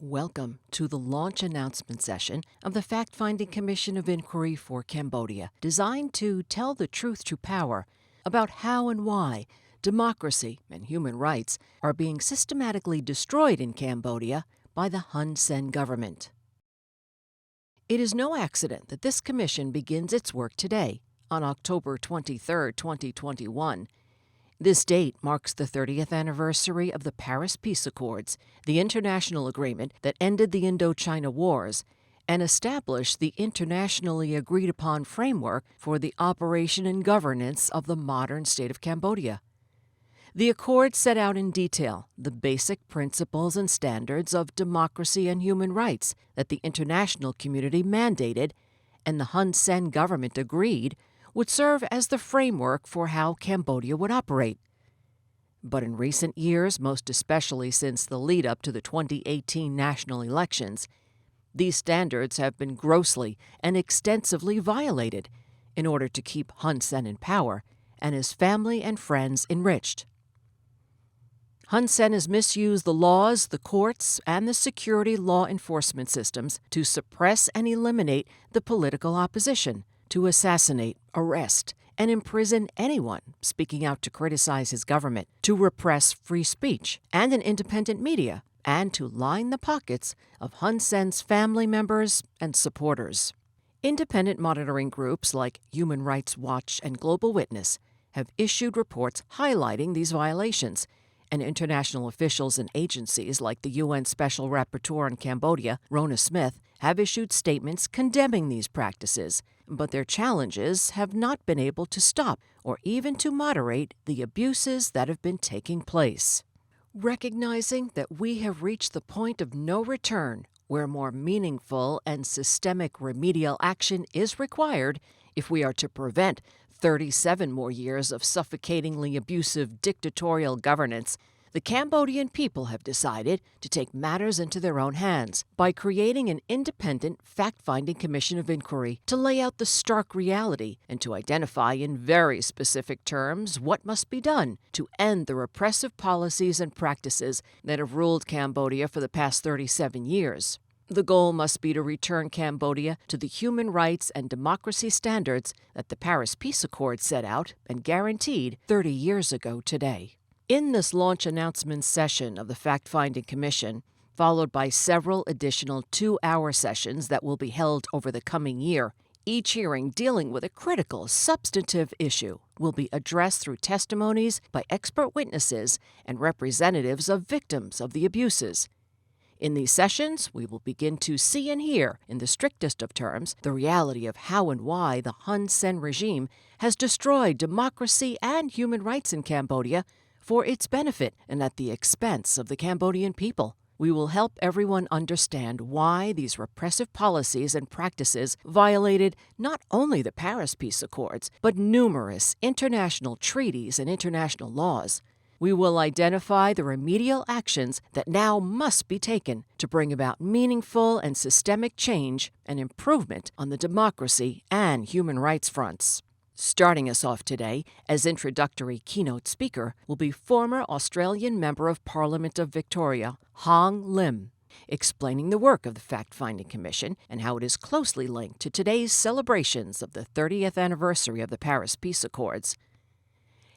Welcome to the launch announcement session of the Fact-Finding Commission of Inquiry for Cambodia, designed to tell the truth to power about how and why democracy and human rights are being systematically destroyed in Cambodia by the Hun Sen government. It is no accident that this commission begins its work today, on October 23, 2021. This date marks the 30th anniversary of the Paris Peace Accords, the international agreement that ended the Indochina Wars and established the internationally agreed-upon framework for the operation and governance of the modern state of Cambodia. The accord set out in detail the basic principles and standards of democracy and human rights that the international community mandated and the Hun Sen government agreed would serve as the framework for how Cambodia would operate. But in recent years, most especially since the lead-up to the 2018 national elections, these standards have been grossly and extensively violated in order to keep Hun Sen in power and his family and friends enriched. Hun Sen has misused the laws, the courts, and the security law enforcement systems to suppress and eliminate the political opposition, to assassinate, arrest, and imprison anyone speaking out to criticize his government, to repress free speech and an independent media, and to line the pockets of Hun Sen's family members and supporters. Independent monitoring groups like Human Rights Watch and Global Witness have issued reports highlighting these violations, and international officials and agencies like the UN Special Rapporteur on Cambodia, Rona Smith, have issued statements condemning these practices, but their challenges have not been able to stop or even to moderate the abuses that have been taking place. Recognizing that we have reached the point of no return, where more meaningful and systemic remedial action is required if we are to prevent 37 more years of suffocatingly abusive dictatorial governance, the Cambodian people have decided to take matters into their own hands by creating an independent fact-finding commission of inquiry to lay out the stark reality and to identify in very specific terms what must be done to end the repressive policies and practices that have ruled Cambodia for the past 37 years. The goal must be to return Cambodia to the human rights and democracy standards that the Paris Peace Accord set out and guaranteed 30 years ago today. In this launch announcement session of the Fact-Finding Commission, followed by several additional 2-hour sessions that will be held over the coming year, each hearing dealing with a critical, substantive issue will be addressed through testimonies by expert witnesses and representatives of victims of the abuses. In these sessions, we will begin to see and hear, in the strictest of terms, the reality of how and why the Hun Sen regime has destroyed democracy and human rights in Cambodia for its benefit and at the expense of the Cambodian people. We will help everyone understand why these repressive policies and practices violated not only the Paris Peace Accords, but numerous international treaties and international laws. We will identify the remedial actions that now must be taken to bring about meaningful and systemic change and improvement on the democracy and human rights fronts. Starting us off today as introductory keynote speaker will be former Australian Member of Parliament of Victoria, Hong Lim, explaining the work of the Fact-Finding Commission and how it is closely linked to today's celebrations of the 30th anniversary of the Paris Peace Accords.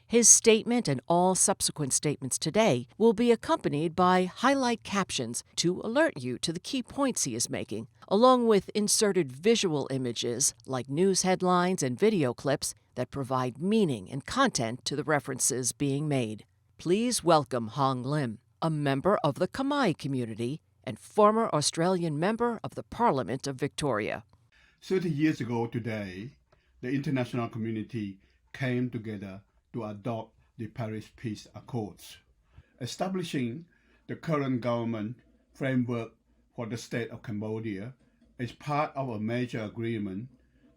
His statement and all subsequent statements today will be accompanied by highlight captions to alert you to the key points he is making, along with inserted visual images like news headlines and video clips that provide meaning and content to the references being made. Please welcome Hong Lim, a member of the Khmer community and former Australian Member of the Parliament of Victoria. 30 years ago today, the international community came together to adopt the Paris Peace Accords, establishing the current government framework for the state of Cambodia is part of a major agreement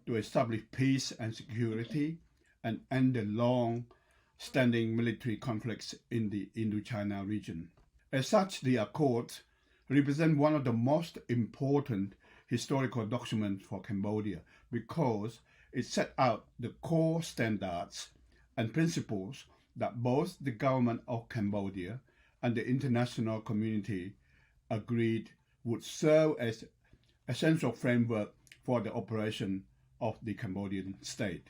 to establish peace and security and end the long-standing military conflicts in the Indochina region. As such, the Accords represent one of the most important historical documents for Cambodia because it set out the core standards and principles that both the government of Cambodia and the international community agreed would serve as essential framework for the operation of the Cambodian state.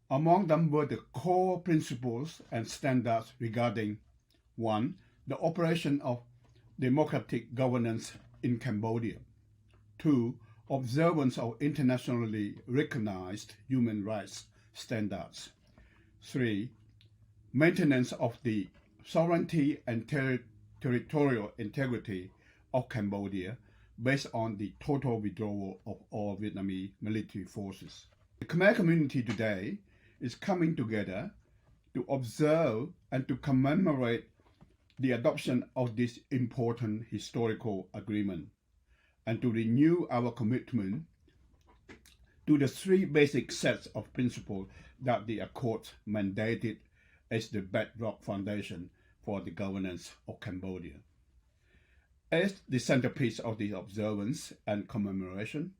Among them were the core principles and standards regarding 1. The operation of democratic governance in Cambodia. 2. Observance of internationally recognized human rights standards. 3. Maintenance of the sovereignty and territorial integrity of Cambodia based on the total withdrawal of all Vietnamese military forces. The Khmer community today is coming together to observe and to commemorate the adoption of this important historical agreement and to renew our commitment to the 3 basic sets of principles that the Accord mandated as the bedrock foundation for the governance of Cambodia. As the centerpiece of the observance and commemoration,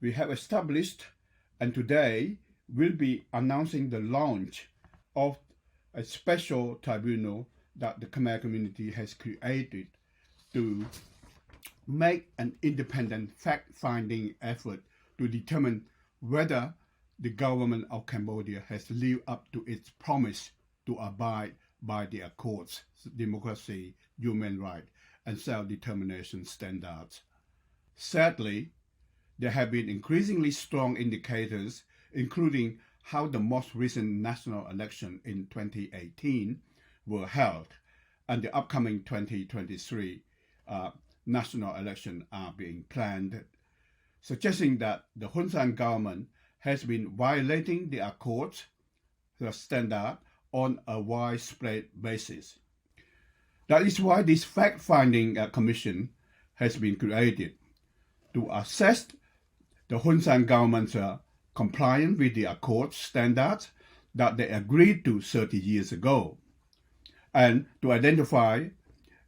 we have established and today will be announcing the launch of a special tribunal that the Khmer community has created to make an independent fact-finding effort to determine whether the government of Cambodia has lived up to its promise to abide by the Accord's democracy, human rights, and self-determination standards. Sadly, there have been increasingly strong indicators, including how the most recent national election in 2018 were held, and the upcoming 2023 national election are being planned, suggesting that the Hun Sen government has been violating the Accord's standard on a widespread basis. That is why this fact-finding commission has been created to assess the Hun Sen government's compliance with the Accord standards that they agreed to 30 years ago, and to identify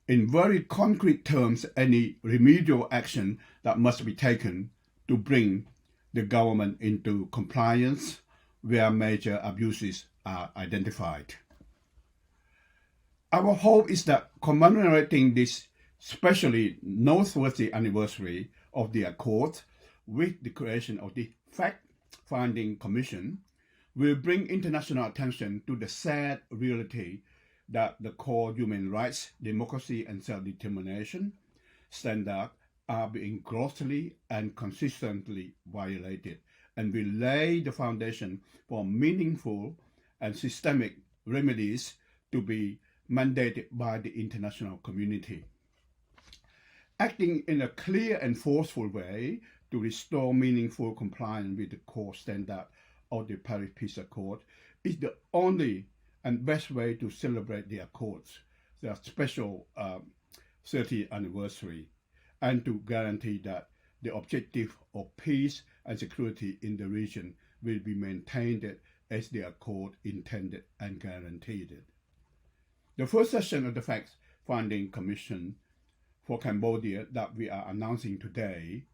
in very concrete terms any remedial action that must be taken to bring the government into compliance where major abuses are identified. Our hope is that commemorating this especially noteworthy anniversary of the Accord with the creation of the Fact-Finding Commission will bring international attention to the sad reality that the core human rights, democracy, and self-determination standards are being grossly and consistently violated, and will lay the foundation for meaningful and systemic remedies to be mandated by the international community. Acting in a clear and forceful way to restore meaningful compliance with the core standard of the Paris Peace Accord is the only and best way to celebrate the Accords, their special 30th anniversary, and to guarantee that the objective of peace and security in the region will be maintained as the Accord intended and guaranteed. The first session of the Fact-Finding Commission for Cambodia that we are announcing today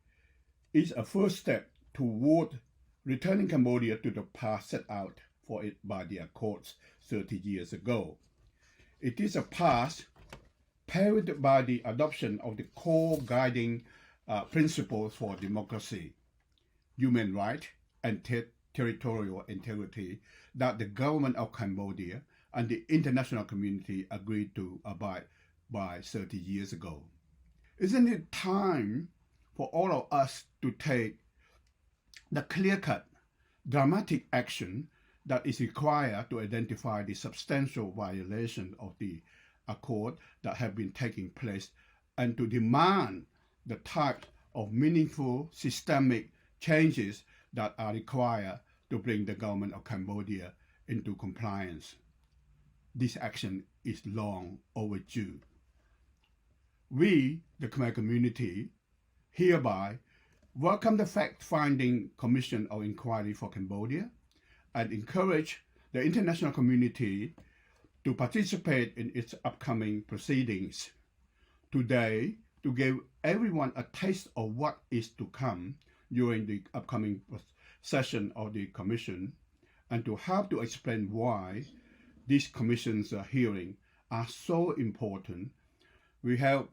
is a first step toward returning Cambodia to the path set out for it by the Accords 30 years ago. It is a path paved by the adoption of the core guiding principles for democracy, human rights, and territorial integrity that the government of Cambodia and the international community agreed to abide by 30 years ago. Isn't it time for all of us to take the clear-cut, dramatic action that is required to identify the substantial violation of the Accord that have been taking place, and to demand the type of meaningful systemic changes that are required to bring the government of Cambodia into compliance? This action is long overdue. We, the Khmer community, hereby welcome the Fact-Finding Commission of Inquiry for Cambodia and encourage the international community to participate in its upcoming proceedings. Today, to give everyone a taste of what is to come during the upcoming session of the Commission, and to help to explain why these Commission's hearings are so important, we have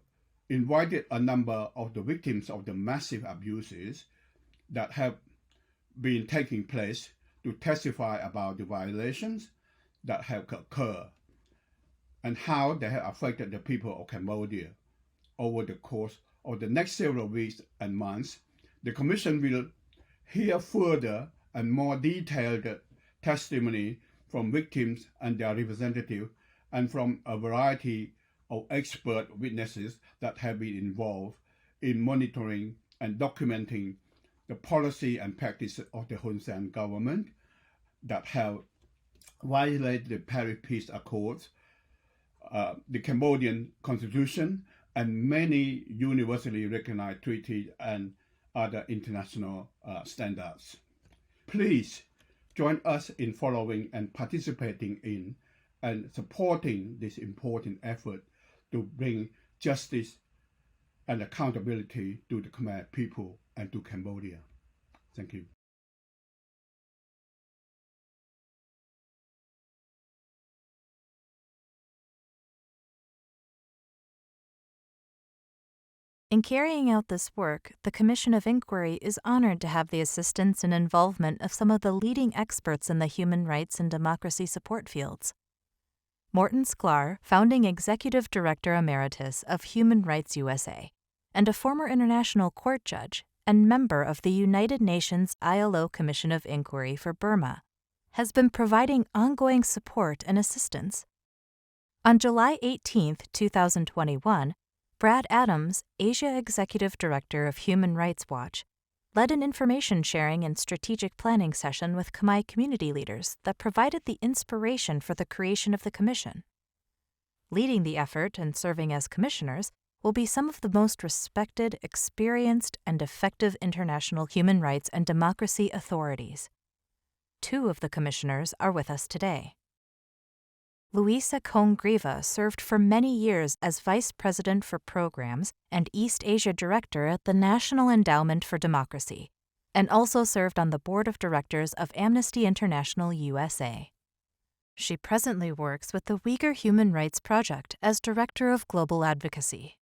invited a number of the victims of the massive abuses that have been taking place to testify about the violations that have occurred and how they have affected the people of Cambodia. Over the course of the next several weeks and months, the Commission will hear further and more detailed testimony from victims and their representatives and from a variety of expert witnesses that have been involved in monitoring and documenting the policy and practice of the Hun Sen government that have violated the Paris Peace Accords, the Cambodian Constitution, and many universally recognized treaties and other international standards. Please join us in following and participating in and supporting this important effort to bring justice and accountability to the Khmer people and to Cambodia. Thank you. In carrying out this work, the Commission of Inquiry is honored to have the assistance and involvement of some of the leading experts in the human rights and democracy support fields. Morton Sklar, founding Executive Director Emeritus of Human Rights USA, and a former international court judge and member of the United Nations ILO Commission of Inquiry for Burma, has been providing ongoing support and assistance. On July 18, 2021, Brad Adams, Asia Executive Director of Human Rights Watch, led an information sharing and strategic planning session with Khmer community leaders that provided the inspiration for the creation of the Commission. Leading the effort and serving as commissioners will be some of the most respected, experienced, and effective international human rights and democracy authorities. 2 of the commissioners are with us today. Luisa Kong-Griva served for many years as Vice President for Programs and East Asia Director at the National Endowment for Democracy, and also served on the Board of Directors of Amnesty International USA. She presently works with the Uyghur Human Rights Project as Director of Global Advocacy.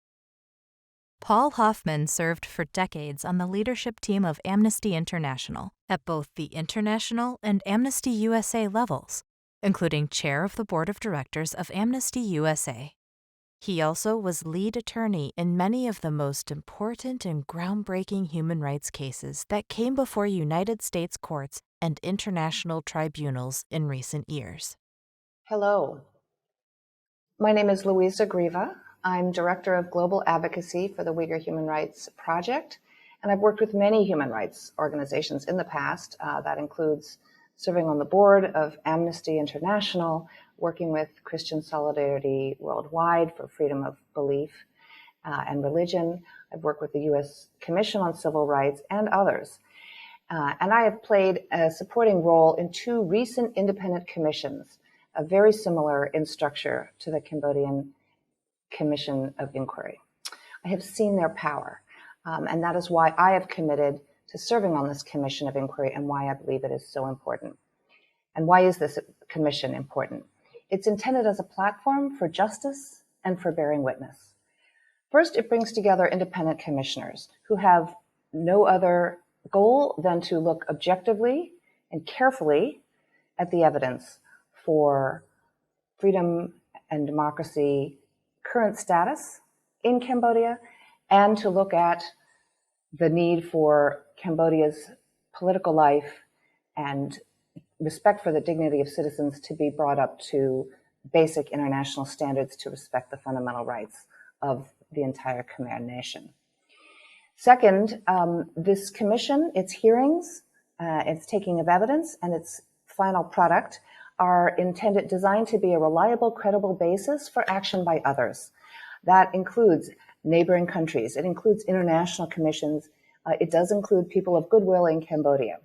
Paul Hoffman served for decades on the leadership team of Amnesty International at both the international and Amnesty USA levels, including chair of the board of directors of Amnesty USA. He also was lead attorney in many of the most important and groundbreaking human rights cases that came before United States courts and international tribunals in recent years. Hello. My name is Luisa Griva. I'm Director of Global Advocacy for the Uyghur Human Rights Project, and I've worked with many human rights organizations in the past. That includes serving on the board of Amnesty International, working with Christian Solidarity Worldwide for freedom of belief and religion. I've worked with the U.S. Commission on Civil Rights and others. And I have played a supporting role in 2 recent independent commissions, very similar in structure to the Cambodian Commission of Inquiry. I have seen their power, and that is why I have committed to serving on this Commission of Inquiry and why I believe it is so important. And why is this commission important? It's intended as a platform for justice and for bearing witness. First, it brings together independent commissioners who have no other goal than to look objectively and carefully at the evidence for freedom and democracy current status in Cambodia, and to look at the need for Cambodia's political life and respect for the dignity of citizens to be brought up to basic international standards to respect the fundamental rights of the entire Khmer nation. Second, this commission, its hearings, its taking of evidence, and its final product are designed to be a reliable, credible basis for action by others. That includes neighboring countries. It includes international commissions. It does include people of goodwill in Cambodia.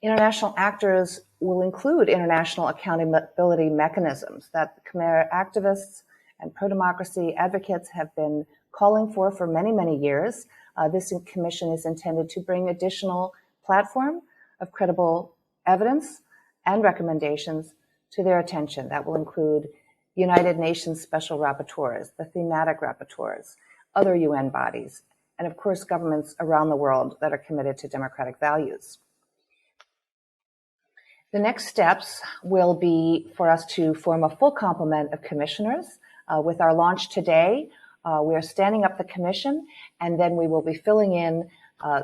International actors will include international accountability mechanisms that Khmer activists and pro-democracy advocates have been calling for many, many years. This commission is intended to bring additional platform of credible evidence and recommendations to their attention. That will include United Nations Special Rapporteurs, the thematic rapporteurs, other UN bodies, and of course governments around the world that are committed to democratic values. The next steps will be for us to form a full complement of commissioners. With our launch today, we are standing up the commission, and then we will be filling in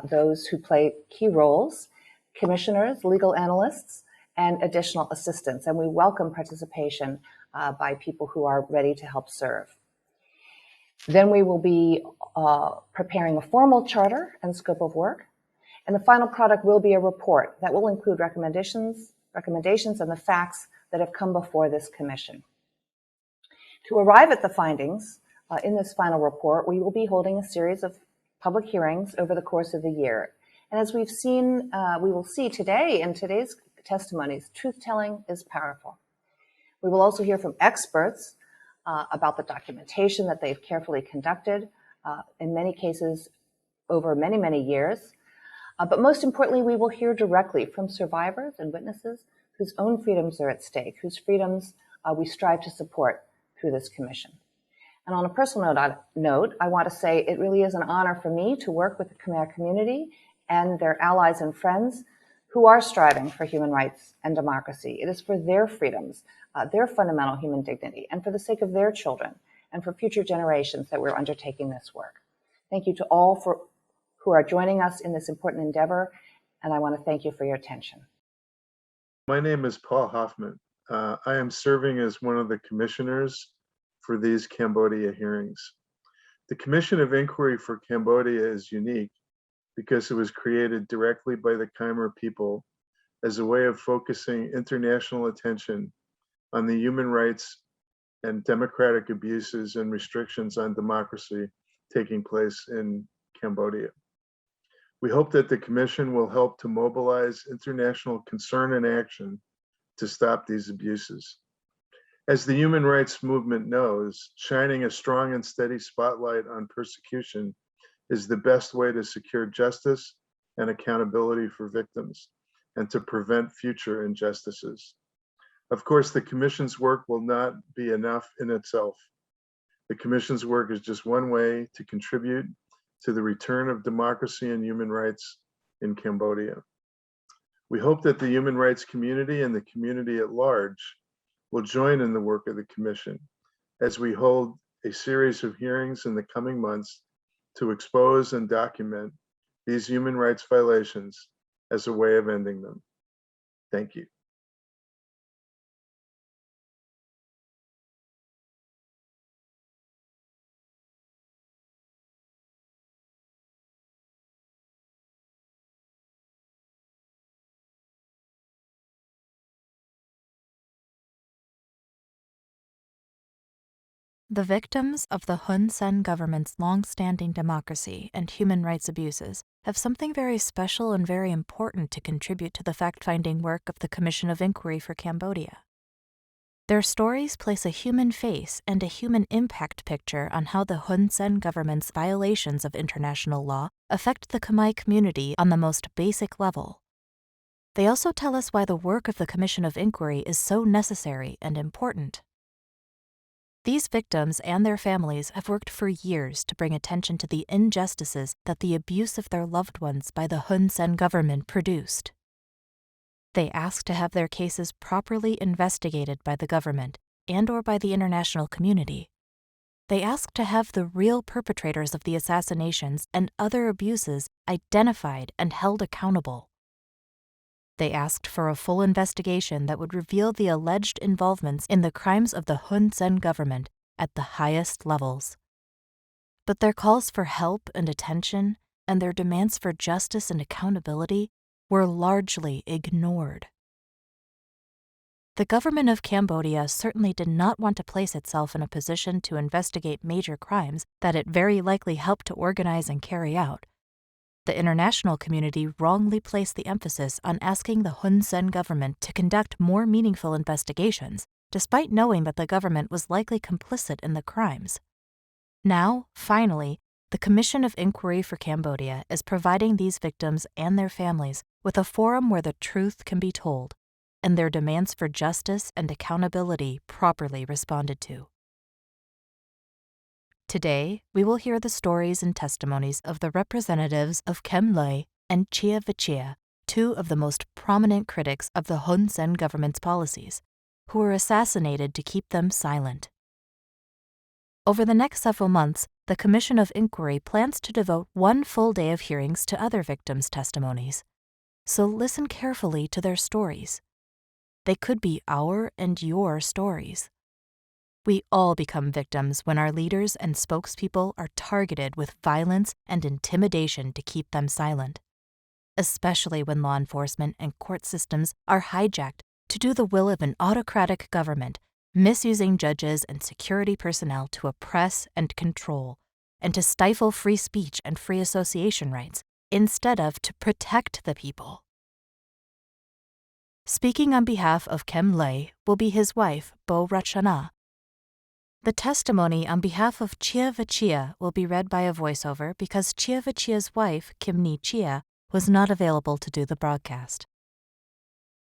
those who play key roles, commissioners, legal analysts, and additional assistants. And we welcome participation by people who are ready to help serve. Then we will be preparing a formal charter and scope of work. And the final product will be a report that will include recommendations and the facts that have come before this commission. To arrive at the findings in this final report, we will be holding a series of public hearings over the course of the year. And as we've seen, we will see today in today's testimonies, truth-telling is powerful. We will also hear from experts about the documentation that they've carefully conducted, in many cases over many, many years. But most importantly, we will hear directly from survivors and witnesses whose own freedoms are at stake, whose freedoms we strive to support through this commission. And on a personal note, I want to say it really is an honor for me to work with the Khmer community and their allies and friends who are striving for human rights and democracy. It is for their freedoms, their fundamental human dignity, and for the sake of their children and for future generations that we're undertaking this work. Thank you to all who are joining us in this important endeavor, and I want to thank you for your attention. My name is Paul Hoffman. I am serving as one of the commissioners for these Cambodia hearings. The Commission of Inquiry for Cambodia is unique because it was created directly by the Khmer people as a way of focusing international attention on the human rights and democratic abuses and restrictions on democracy taking place in Cambodia. We hope that the Commission will help to mobilize international concern and action to stop these abuses. As the human rights movement knows, shining a strong and steady spotlight on persecution is the best way to secure justice and accountability for victims and to prevent future injustices. Of course, the Commission's work will not be enough in itself. The Commission's work is just one way to contribute to the return of democracy and human rights in Cambodia. We hope that the human rights community and the community at large will join in the work of the Commission as we hold a series of hearings in the coming months to expose and document these human rights violations as a way of ending them. Thank you. The victims of the Hun Sen government's long-standing democracy and human rights abuses have something very special and very important to contribute to the fact-finding work of the Commission of Inquiry for Cambodia. Their stories place a human face and a human impact picture on how the Hun Sen government's violations of international law affect the Khmer community on the most basic level. They also tell us why the work of the Commission of Inquiry is so necessary and important. These victims and their families have worked for years to bring attention to the injustices that the abuse of their loved ones by the Hun Sen government produced. They ask to have their cases properly investigated by the government and/or by the international community. They ask to have the real perpetrators of the assassinations and other abuses identified and held accountable. They asked for a full investigation that would reveal the alleged involvements in the crimes of the Hun Sen government at the highest levels. But their calls for help and attention and their demands for justice and accountability were largely ignored. The government of Cambodia certainly did not want to place itself in a position to investigate major crimes that it very likely helped to organize and carry out. The international community wrongly placed the emphasis on asking the Hun Sen government to conduct more meaningful investigations, despite knowing that the government was likely complicit in the crimes. Now, finally, the Commission of Inquiry for Cambodia is providing these victims and their families with a forum where the truth can be told. and their demands for justice and accountability properly responded to. Today, we will hear the stories and testimonies of the representatives of Kem Loi and Chia Vichia, two of the most prominent critics of the Hun Sen government's policies, who were assassinated to keep them silent. Over the next several months, the Commission of Inquiry plans to devote one full day of hearings to other victims' testimonies. So listen carefully to their stories. They could be our and your stories. We all become victims when our leaders and spokespeople are targeted with violence and intimidation to keep them silent, especially when law enforcement and court systems are hijacked to do the will of an autocratic government, misusing judges and security personnel to oppress and control, and to stifle free speech and free association rights, instead of to protect the people. Speaking on behalf of Kem Loi will be his wife, Bo Rachana. The testimony on behalf of Chia Vichia will be read by a voiceover because Chia Vichia's wife, Kim Ni Chia, was not available to do the broadcast.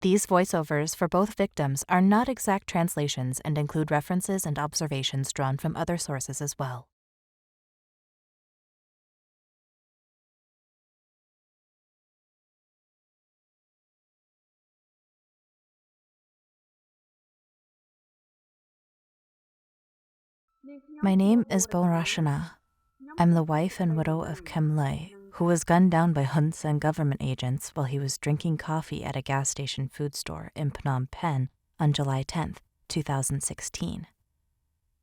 These voiceovers for both victims are not exact translations and include references and observations drawn from other sources as well. My name is Bo Rachana. I'm the wife and widow of Kem Loi, who was gunned down by Hun Sen government agents while he was drinking coffee at a gas station food store in Phnom Penh on July 10, 2016.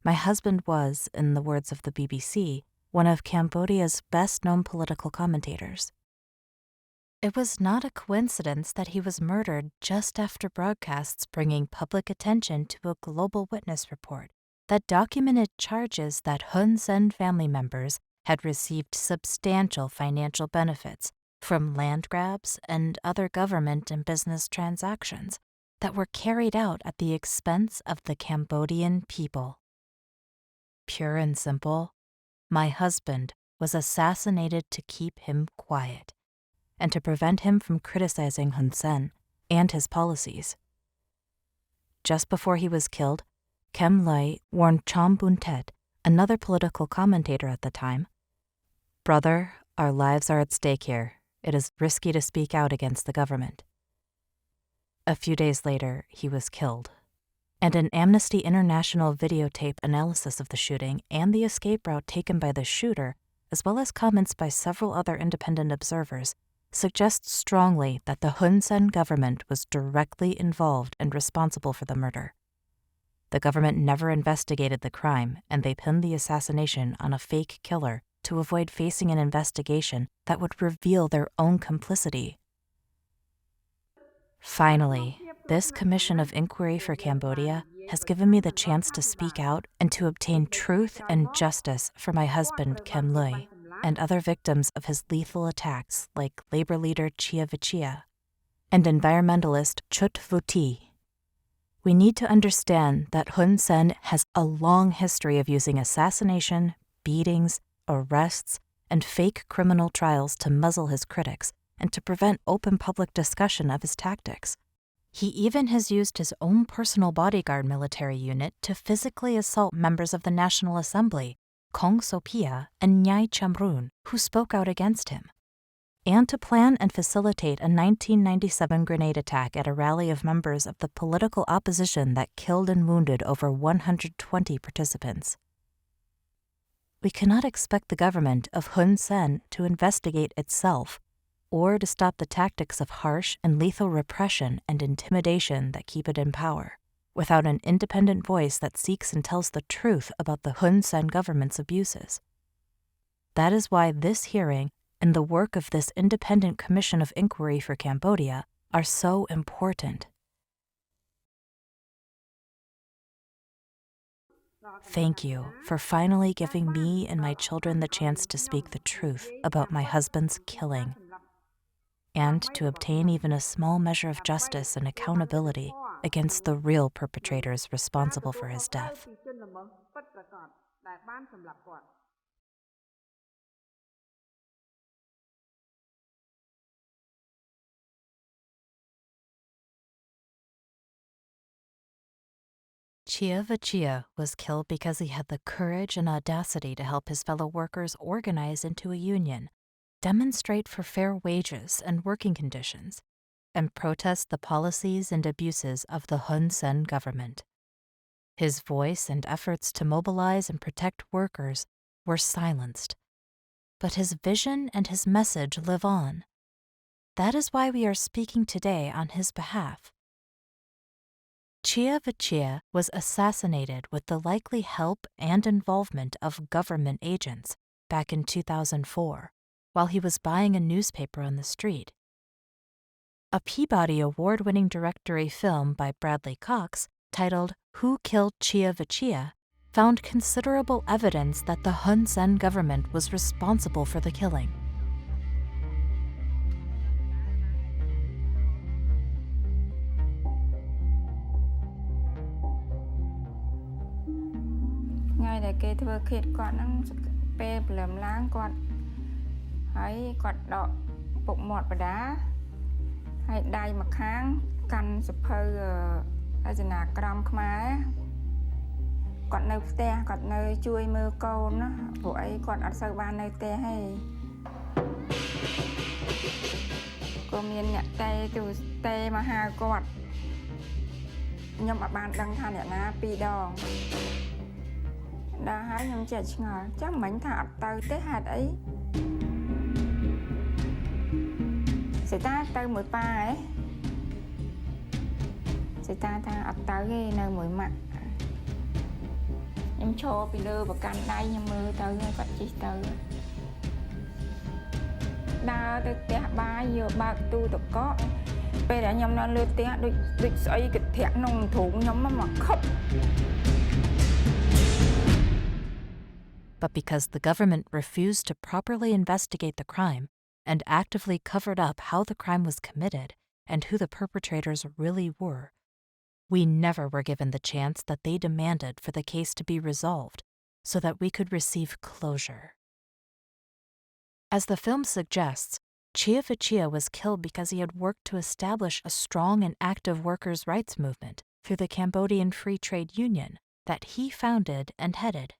My husband was, in the words of the BBC, one of Cambodia's best-known political commentators. It was not a coincidence that he was murdered just after broadcasts bringing public attention to a Global Witness report that documented charges that Hun Sen family members had received substantial financial benefits from land grabs and other government and business transactions that were carried out at the expense of the Cambodian people. Pure and simple, my husband was assassinated to keep him quiet and to prevent him from criticizing Hun Sen and his policies. Just before he was killed, Kem Loi warned Chom Bun Tet, another political commentator at the time, "Brother, our lives are at stake here. It is risky to speak out against the government." A few days later, he was killed, and an Amnesty International videotape analysis of the shooting and the escape route taken by the shooter, as well as comments by several other independent observers, suggests strongly that the Hun Sen government was directly involved and responsible for the murder. The government never investigated the crime, and they pinned the assassination on a fake killer to avoid facing an investigation that would reveal their own complicity. Finally, this Commission of Inquiry for Cambodia has given me the chance to speak out and to obtain truth and justice for my husband, Kem Loi, and other victims of his lethal attacks like labor leader Chia Vichia and environmentalist Chut Vuti. We need to understand that Hun Sen has a long history of using assassination, beatings, arrests, and fake criminal trials to muzzle his critics and to prevent open public discussion of his tactics. He even has used his own personal bodyguard military unit to physically assault members of the National Assembly, Kong Sopia and Nyai Chamrun, who spoke out against him, and to plan and facilitate a 1997 grenade attack at a rally of members of the political opposition that killed and wounded over 120 participants. We cannot expect the government of Hun Sen to investigate itself or to stop the tactics of harsh and lethal repression and intimidation that keep it in power, without an independent voice that seeks and tells the truth about the Hun Sen government's abuses. That is why this hearing and the work of this independent Commission of Inquiry for Cambodia are so important. Thank you for finally giving me and my children the chance to speak the truth about my husband's killing, and to obtain even a small measure of justice and accountability against the real perpetrators responsible for his death. Chia Vachia was killed because he had the courage and audacity to help his fellow workers organize into a union, demonstrate for fair wages and working conditions, and protest the policies and abuses of the Hun Sen government. His voice and efforts to mobilize and protect workers were silenced, but his vision and his message live on. That is why we are speaking today on his behalf. Chia Vachia was assassinated with the likely help and involvement of government agents back in 2004 while he was buying a newspaper on the street. A Peabody Award-winning directory film by Bradley Cox titled Who Killed Chia Vachia found considerable evidence that the Hun Sen government was responsible for the killing. Ngày để kê thưa khít con năng pe lầm láng con hãy con đọ bụng mọt và đá hãy đai mặt kháng căn sụp hơi ở trên nà crom khmá con nơi te con nơi chui mưa câu nó vụ ấy con ở sau ban nơi te hay cô miền nhặt tay từ te mà hà con nhưng mà bạn đăng than nhặt na pi đòn đã hái nhung trẻ ngờ chắc mảnh thả tới tế hạt ấy sẽ ta tới mũi pa ấy sẽ ta ập tới ghê nơi mũi mặn em cho bị lơ và can đây nhưng mưa tới vật chỉ tới đa tới tế ba giờ ba tu được có bây giờ nhóm nó lơ tế được xoay cái thẹn nông thủ nhóm mà khóc. But because the government refused to properly investigate the crime and actively covered up how the crime was committed and who the perpetrators really were, we never were given the chance that they demanded for the case to be resolved so that we could receive closure. As the film suggests, Chia Vachia was killed because he had worked to establish a strong and active workers' rights movement through the Cambodian Free Trade Union that he founded and headed.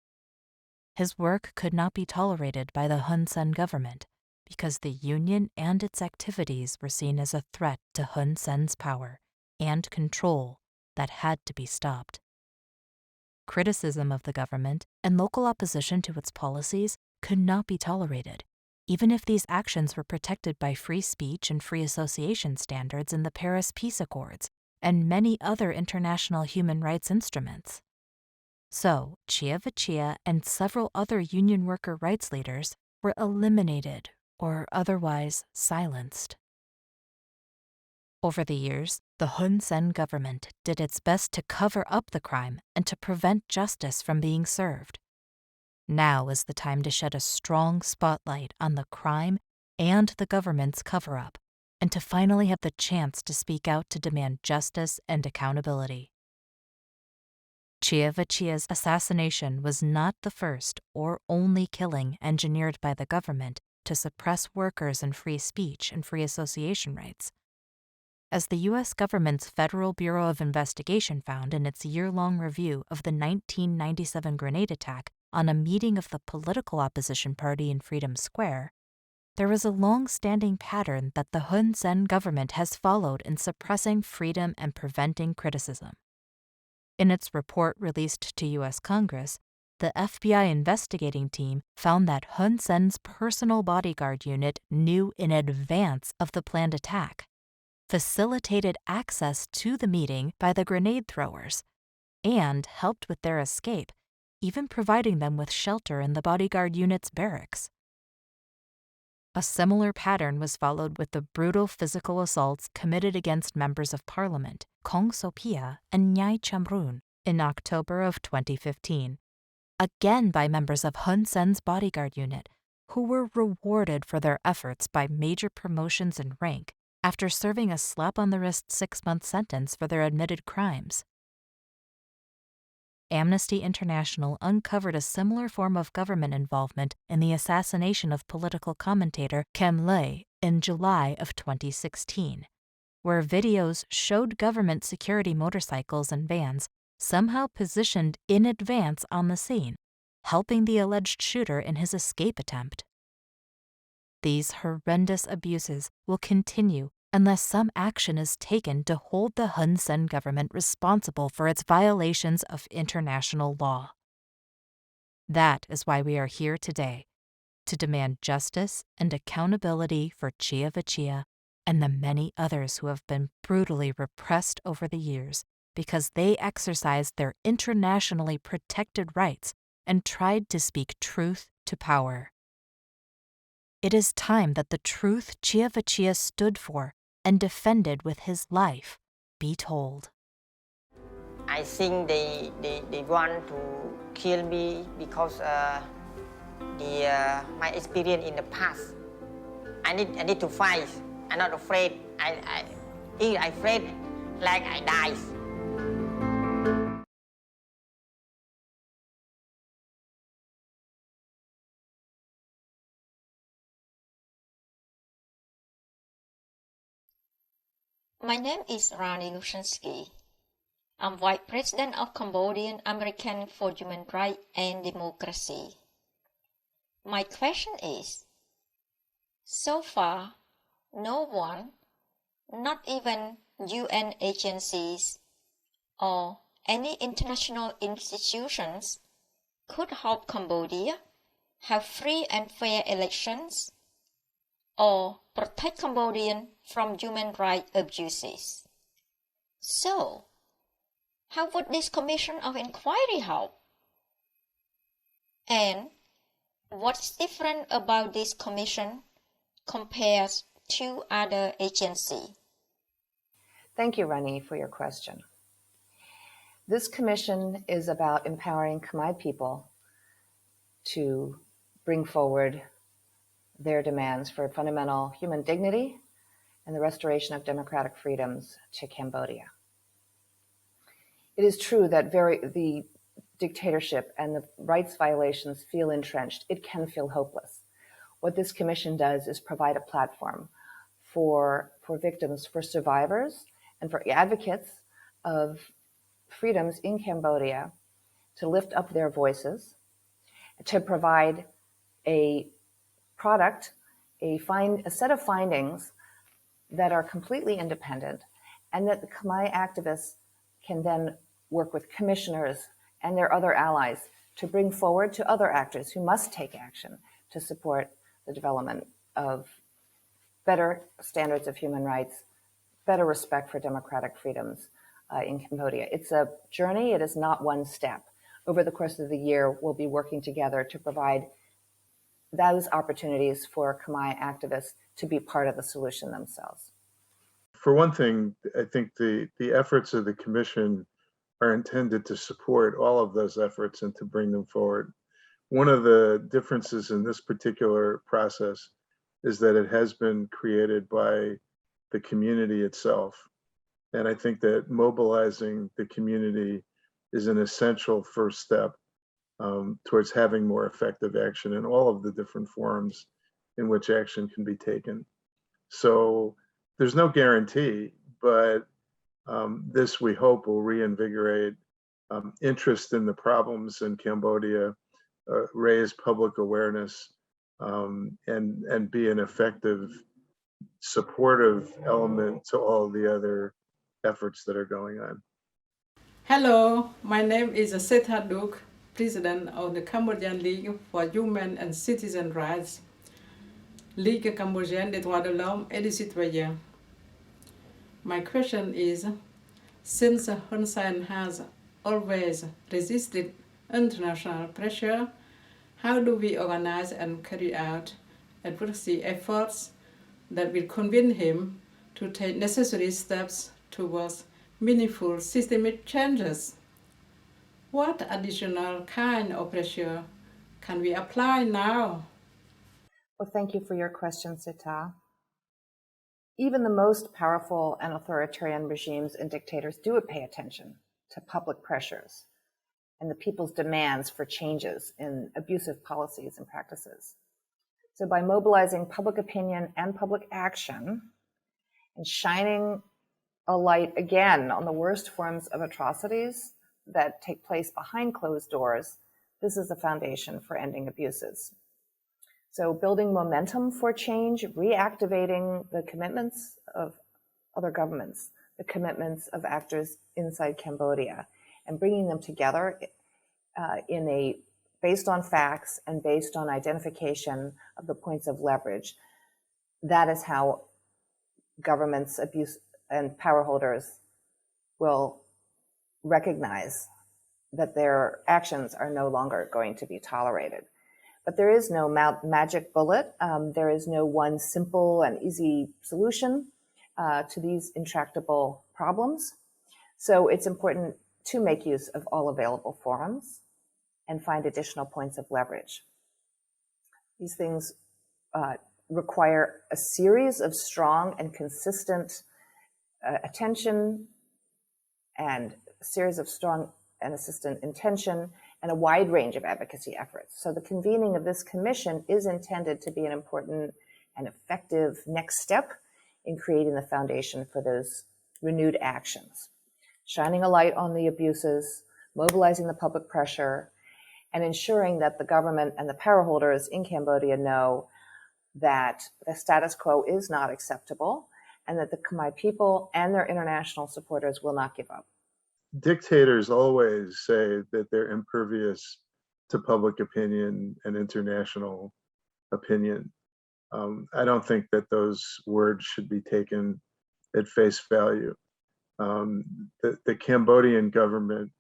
His work could not be tolerated by the Hun Sen government because the union and its activities were seen as a threat to Hun Sen's power and control that had to be stopped. Criticism of the government and local opposition to its policies could not be tolerated, even if these actions were protected by free speech and free association standards in the Paris Peace Accords and many other international human rights instruments. So, Chia Vachia and several other union worker rights leaders were eliminated or otherwise silenced. Over the years, the Hun Sen government did its best to cover up the crime and to prevent justice from being served. Now is the time to shed a strong spotlight on the crime and the government's cover-up, and to finally have the chance to speak out to demand justice and accountability. Chia Vachia's assassination was not the first or only killing engineered by the government to suppress workers and free speech and free association rights. As the U.S. government's Federal Bureau of Investigation found in its year-long review of the 1997 grenade attack on a meeting of the political opposition party in Freedom Square, there is a long-standing pattern that the Hun Sen government has followed in suppressing freedom and preventing criticism. In its report released to U.S. Congress, the FBI investigating team found that Hun Sen's personal bodyguard unit knew in advance of the planned attack, facilitated access to the meeting by the grenade throwers, and helped with their escape, even providing them with shelter in the bodyguard unit's barracks. A similar pattern was followed with the brutal physical assaults committed against members of parliament, Kong Sophia and Nhai Chamrun, in October of 2015, again by members of Hun Sen's bodyguard unit, who were rewarded for their efforts by major promotions in rank after serving a slap-on-the-wrist 6-month sentence for their admitted crimes. Amnesty International uncovered a similar form of government involvement in the assassination of political commentator Kem Lay in July of 2016, where videos showed government security motorcycles and vans somehow positioned in advance on the scene, helping the alleged shooter in his escape attempt. These horrendous abuses will continue unless some action is taken to hold the Hun Sen government responsible for its violations of international law. That is why we are here today, to demand justice and accountability for Chia Vichia and the many others who have been brutally repressed over the years because they exercised their internationally protected rights and tried to speak truth to power. It is time that the truth Chia Vichia stood for and defended with his life be told. I think they want to kill me because my experience in the past. I need to fight. I'm not afraid. If I afraid, like I die. My name is Rani Lushansky. I'm Vice President of Cambodian American for Human Rights and Democracy. My question is, so far, no one, not even UN agencies or any international institutions, could help Cambodia have free and fair elections or protect Cambodians from human rights abuses. So, how would this commission of inquiry help? And what's different about this commission compared to other agencies? Thank you, Rani, for your question. This commission is about empowering Khmer people to bring forward their demands for fundamental human dignity and the restoration of democratic freedoms to Cambodia. It is true that the dictatorship and the rights violations feel entrenched. It can feel hopeless. What this commission does is provide a platform for victims, for survivors, and for advocates of freedoms in Cambodia to lift up their voices, to provide a product, a set of findings that are completely independent, and that the Khmer activists can then work with commissioners and their other allies to bring forward to other actors who must take action to support the development of better standards of human rights, better respect for democratic freedoms in Cambodia. It's a journey. It is not one step. Over the course of the year, we'll be working together to provide those opportunities for Khmer activists to be part of the solution themselves. For one thing, I think the efforts of the commission are intended to support all of those efforts and to bring them forward. One of the differences in this particular process is that it has been created by the community itself. And I think that mobilizing the community is an essential first step towards having more effective action in all of the different forums in which action can be taken. So there's no guarantee, but this we hope will reinvigorate interest in the problems in Cambodia, raise public awareness, and be an effective supportive element to all the other efforts that are going on. Hello, my name is Setha Duk, President of the Cambodian League for Human and Citizen Rights, Ligue Cambodienne des droits de l'homme et des citoyens. My question is, since Hun Sen has always resisted international pressure, how do we organize and carry out advocacy efforts that will convince him to take necessary steps towards meaningful systemic changes? What additional kind of pressure can we apply now? Well, thank you for your question, Sita. Even the most powerful and authoritarian regimes and dictators do pay attention to public pressures and the people's demands for changes in abusive policies and practices. So by mobilizing public opinion and public action and shining a light again on the worst forms of atrocities that take place behind closed doors, this is the foundation for ending abuses. So building momentum for change, reactivating the commitments of other governments, the commitments of actors inside Cambodia, and bringing them together based on facts and based on identification of the points of leverage. That is how governments, abuse, and power holders will recognize that their actions are no longer going to be tolerated. But there is no magic bullet. There is no one simple and easy solution to these intractable problems. So it's important to make use of all available forums and find additional points of leverage. These things require a series of strong and consistent attention, and a series of strong and consistent intention, and a wide range of advocacy efforts. So the convening of this commission is intended to be an important and effective next step in creating the foundation for those renewed actions, shining a light on the abuses, mobilizing the public pressure, and ensuring that the government and the power holders in Cambodia know that the status quo is not acceptable and that the Khmer people and their international supporters will not give up. Dictators always say that they're impervious to public opinion and international opinion. I don't think that those words should be taken at face value. The Cambodian government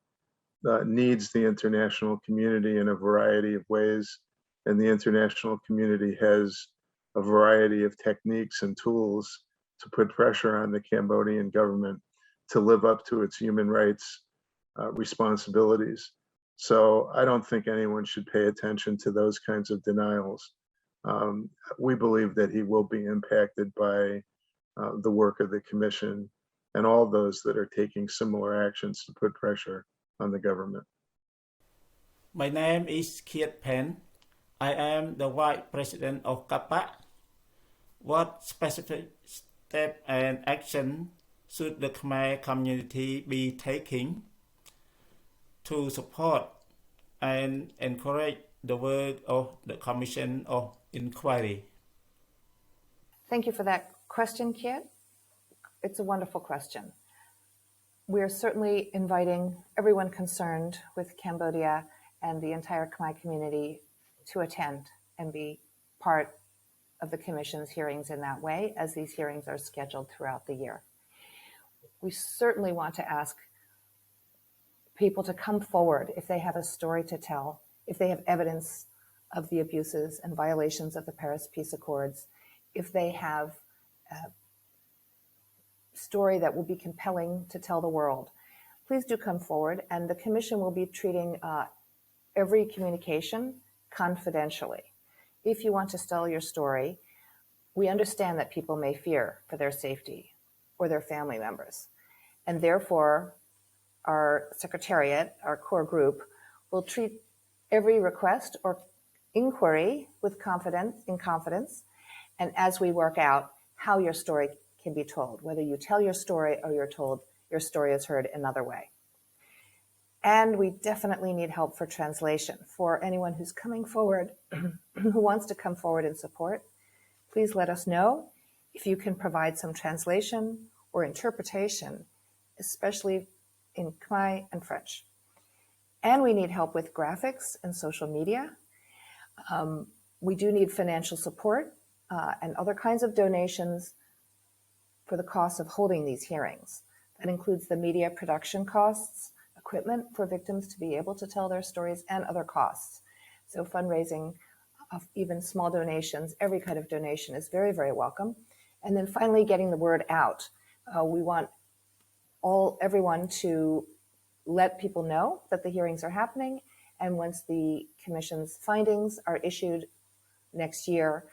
needs the international community in a variety of ways, and the international community has a variety of techniques and tools to put pressure on the Cambodian government to live up to its human rights responsibilities. So I don't think anyone should pay attention to those kinds of denials. We believe that he will be impacted by the work of the commission and all those that are taking similar actions to put pressure on the government. My name is Kiet Pen. I am the Vice President of CAPA. What specific step and action should the Khmer community be taking to support and encourage the work of the Commission of Inquiry? Thank you for that question, Kiet. It's a wonderful question. We are certainly inviting everyone concerned with Cambodia and the entire Khmer community to attend and be part of the Commission's hearings in that way, as these hearings are scheduled throughout the year. We certainly want to ask people to come forward if they have a story to tell, if they have evidence of the abuses and violations of the Paris Peace Accords, if they have a story that will be compelling to tell the world. Please do come forward, and the Commission will be treating every communication confidentially. If you want to tell your story, we understand that people may fear for their safety or their family members, and therefore our secretariat, our core group, will treat every request or inquiry with confidence, and as we work out how your story can be told, whether you tell your story or you're told your story is heard another way. And we definitely need help for translation. For anyone who's coming forward, who wants to come forward in support, please let us know if you can provide some translation or interpretation, especially in Khmer and French. And we need help with graphics and social media. We do need financial support and other kinds of donations for the cost of holding these hearings. That includes the media production costs, equipment for victims to be able to tell their stories, and other costs. So fundraising of even small donations, every kind of donation is very, very welcome. And then finally, getting the word out. We want everyone to let people know that the hearings are happening. And once the Commission's findings are issued next year,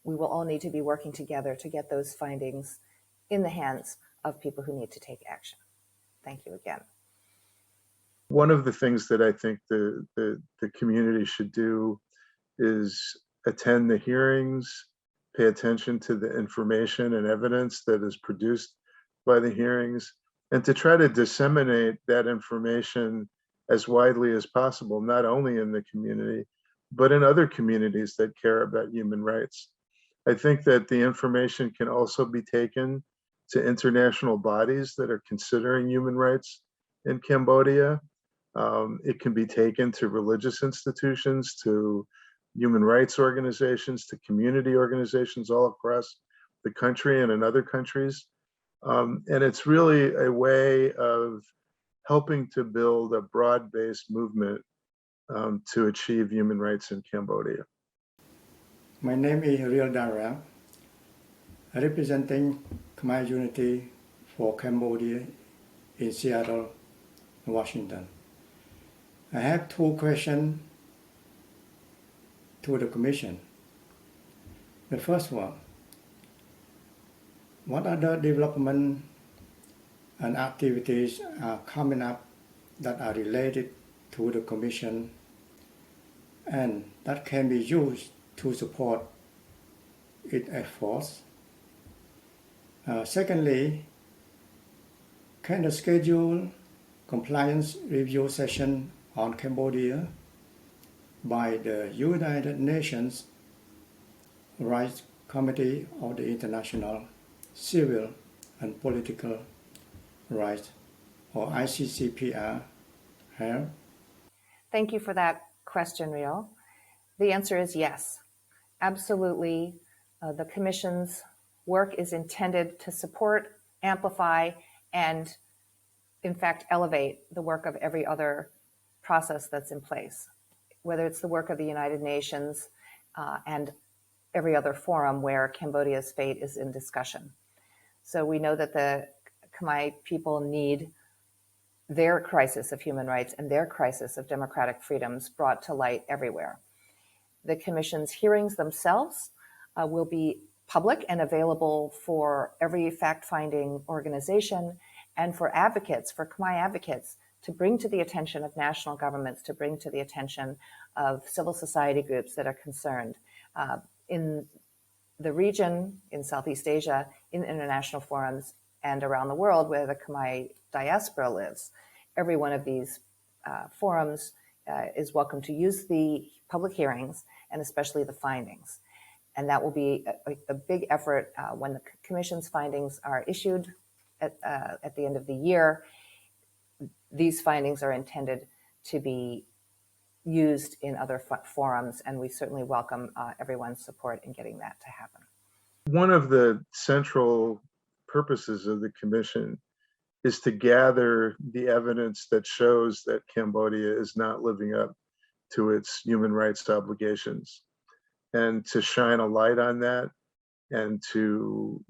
we will all need to be working together to get those findings in the hands of people who need to take action. Thank you again. One of the things that I think the community should do is attend the hearings, pay attention to the information and evidence that is produced by the hearings, and to try to disseminate that information as widely as possible, not only in the community, but in other communities that care about human rights. I think that the information can also be taken to international bodies that are considering human rights in Cambodia. It can be taken to religious institutions, to human rights organizations, to community organizations all across the country and in other countries. And it's really a way of helping to build a broad-based movement to achieve human rights in Cambodia. My name is Real Dara, representing Khmer Unity for Cambodia in Seattle, Washington. I have two questions to the Commission. The first one, what other development and activities are coming up that are related to the Commission and that can be used to support its efforts? Secondly, can the schedule compliance review session on Cambodia by the United Nations Rights Committee of the International Civil and Political Rights, or ICCPR, have? Thank you for that question, Rio. The answer is yes. Absolutely. The Commission's work is intended to support, amplify, and in fact, elevate the work of every other process that's in place, whether it's the work of the United Nations and every other forum where Cambodia's fate is in discussion. So we know that the Khmer people need their crisis of human rights and their crisis of democratic freedoms brought to light everywhere. The Commission's hearings themselves will be public and available for every fact-finding organization and for advocates, for Khmer advocates, to bring to the attention of national governments, to bring to the attention of civil society groups that are concerned in the region, in Southeast Asia, in international forums, and around the world where the Khmer diaspora lives. Every one of these forums is welcome to use the public hearings and especially the findings. And that will be a big effort when the Commission's findings are issued at the end of the year. These findings are intended to be used in other forums, and we certainly welcome everyone's support in getting that to happen. One of the central purposes of the Commission is to gather the evidence that shows that Cambodia is not living up to its human rights obligations, and to shine a light on that, and to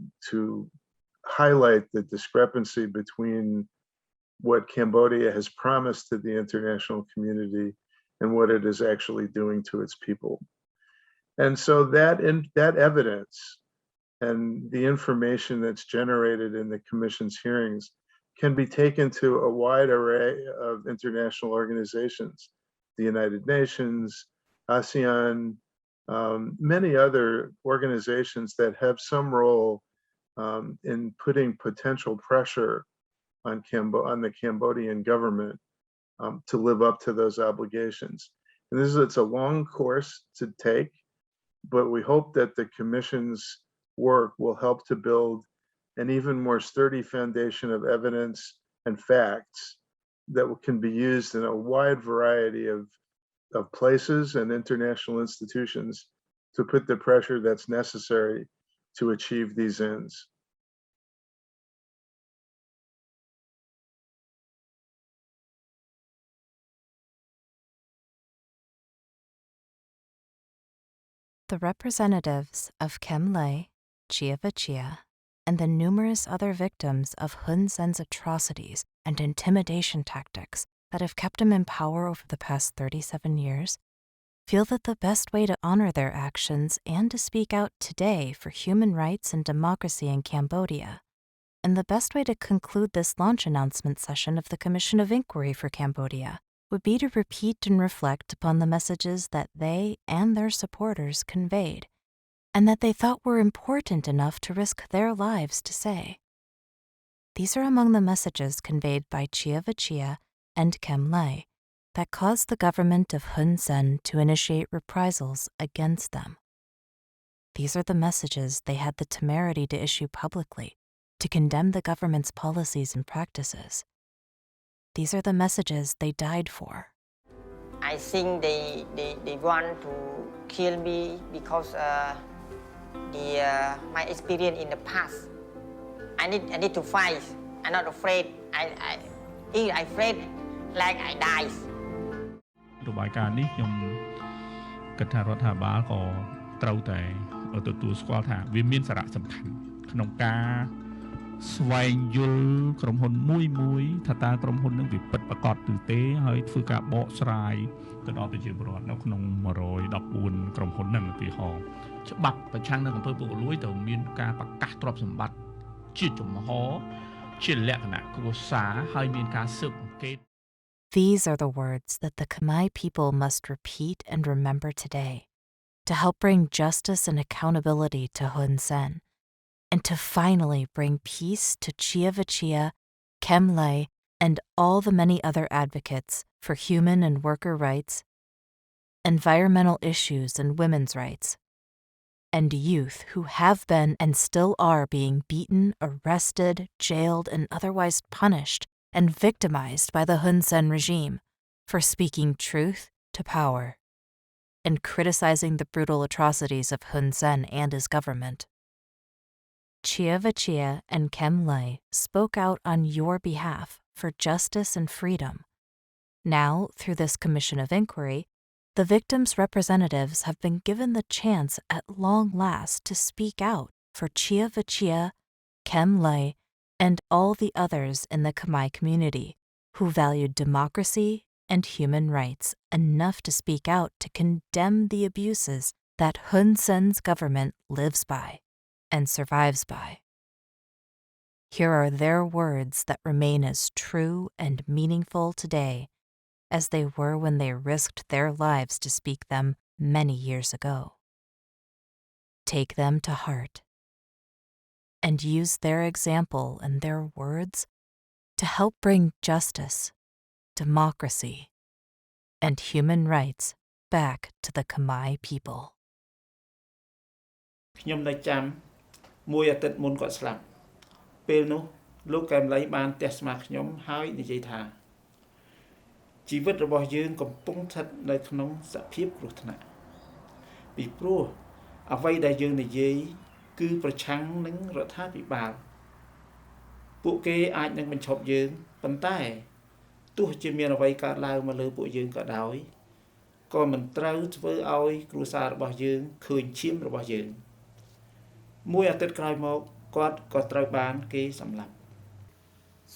highlight the discrepancy between what Cambodia has promised to the international community and what it is actually doing to its people. And so that evidence and the information that's generated in the Commission's hearings can be taken to a wide array of international organizations, the United Nations, ASEAN, many other organizations that have some role in putting potential pressure on the Cambodian government to live up to those obligations. And it's a long course to take, but we hope that the Commission's work will help to build an even more sturdy foundation of evidence and facts that can be used in a wide variety of places and international institutions to put the pressure that's necessary to achieve these ends. The representatives of Kem Lay, Chia Vachia, and the numerous other victims of Hun Sen's atrocities and intimidation tactics that have kept him in power over the past 37 years feel that the best way to honor their actions and to speak out today for human rights and democracy in Cambodia, and the best way to conclude this launch announcement session of the Commission of Inquiry for Cambodia, would be to repeat and reflect upon the messages that they and their supporters conveyed, and that they thought were important enough to risk their lives to say. These are among the messages conveyed by Chia Vichia and Kem Lay that caused the government of Hun Sen to initiate reprisals against them. These are the messages they had the temerity to issue publicly to condemn the government's policies and practices. These are the messages they died for. I think they want to kill me because my experience in the past. I need to fight. I'm not afraid. If I afraid, like I die. របាយការណ៍នេះខ្ញុំគិតថារដ្ឋាភិបាលក៏ត្រូវតែទទួលស្គាល់ថាវាមានសារៈសំខាន់ក្នុងការស្វែងយល់ក្រុមហ៊ុនមួយថាតើក្រុមហ៊ុននឹងវាពិតប្រាកដឬទេហើយធ្វើការបកស្រាយទៅដល់ប្រជាពលរដ្ឋនៅក្នុង114ក្រុមហ៊ុនហ្នឹងឧទាហរណ៍ច្បាប់ប្រឆាំងនឹងអំពើពុករលួយត្រូវមានការប្រកាសទ្រព្យសម្បត្តិជាចំហជាលក្ខណៈគ្រួសារហើយមានការស៊ើបអង្កេត These are the words that the Khmer people must repeat and remember today to help bring justice and accountability to Hun Sen, and to finally bring peace to Chia Vichia, Kem Lay, and all the many other advocates for human and worker rights, environmental issues and women's rights, and youth who have been and still are being beaten, arrested, jailed, and otherwise punished and victimized by the Hun Sen regime for speaking truth to power and criticizing the brutal atrocities of Hun Sen and his government. Chia Vichia and Kem Lay spoke out on your behalf for justice and freedom. Now, through this commission of inquiry, the victims' representatives have been given the chance at long last to speak out for Chia Vichia, Kem Lay, and all the others in the Khmer community who valued democracy and human rights enough to speak out to condemn the abuses that Hun Sen's government lives by and survives by. Here are their words that remain as true and meaningful today as they were when they risked their lives to speak them many years ago. Take them to heart and use their example and their words to help bring justice, democracy, and human rights back to the Khmer people. ខ្ញុំនៅចាំមួយអាទិត្យមុនគាត់ស្លាប់ពេលនោះលោកកែមលីបានទះស្មាខ្ញុំហើយនិយាយថាជីវិតរបស់យើងកំពុងស្ថិតនៅក្នុងសភាពគ្រោះថ្នាក់ពីព្រោះអ្វីដែលយើងនិយាយគឺប្រឆាំងនឹងរដ្ឋាភិបាលពួកគេអាចនឹងបញ្ឈប់យើងប៉ុន្តែទោះជាមានអ្វីកើតឡើងមកលើពួកយើងក៏ដោយក៏មិនត្រូវធ្វើឲ្យគ្រួសាររបស់យើងឃើញឈាមរបស់យើងមួយអាទិត្យក្រោយមកគាត់ក៏ត្រូវបានគេសម្លាប់